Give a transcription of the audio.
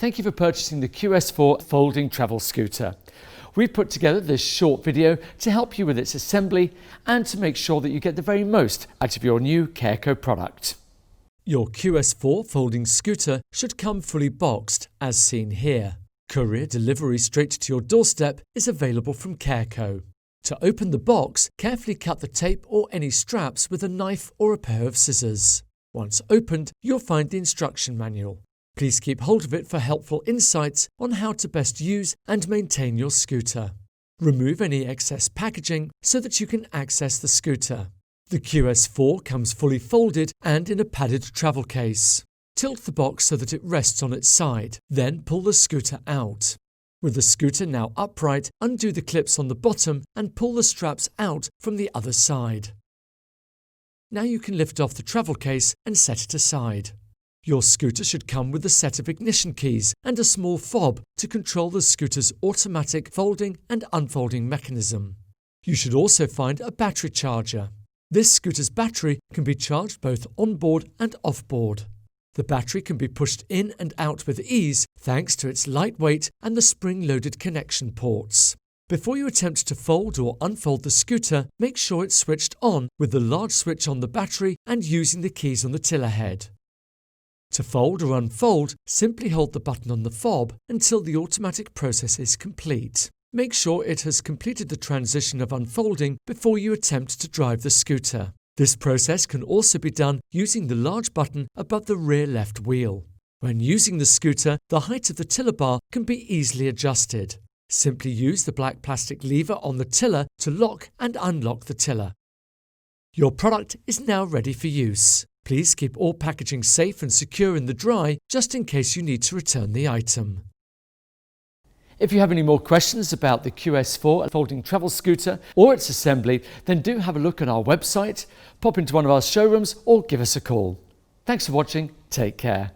Thank you for purchasing the QS4 Folding Travel Scooter. We've put together this short video to help you with its assembly and to make sure that you get the very most out of your new CareCo product. Your QS4 Folding Scooter should come fully boxed, as seen here. Courier delivery straight to your doorstep is available from CareCo. To open the box, carefully cut the tape or any straps with a knife or a pair of scissors. Once opened, you'll find the instruction manual. Please keep hold of it for helpful insights on how to best use and maintain your scooter. Remove any excess packaging so that you can access the scooter. The QS4 comes fully folded and in a padded travel case. Tilt the box so that it rests on its side, then pull the scooter out. With the scooter now upright, undo the clips on the bottom and pull the straps out from the other side. Now you can lift off the travel case and set it aside. Your scooter should come with a set of ignition keys and a small fob to control the scooter's automatic folding and unfolding mechanism. You should also find a battery charger. This scooter's battery can be charged both on-board and off-board. The battery can be pushed in and out with ease thanks to its lightweight and the spring-loaded connection ports. Before you attempt to fold or unfold the scooter, make sure it's switched on with the large switch on the battery and using the keys on the tiller head. To fold or unfold, simply hold the button on the fob until the automatic process is complete. Make sure it has completed the transition of unfolding before you attempt to drive the scooter. This process can also be done using the large button above the rear left wheel. When using the scooter, the height of the tiller bar can be easily adjusted. Simply use the black plastic lever on the tiller to lock and unlock the tiller. Your product is now ready for use. Please keep all packaging safe and secure in the dry, just in case you need to return the item. If you have any more questions about the QS4 Folding Travel Scooter or its assembly, then do have a look at our website, pop into one of our showrooms or give us a call. Thanks for watching, take care.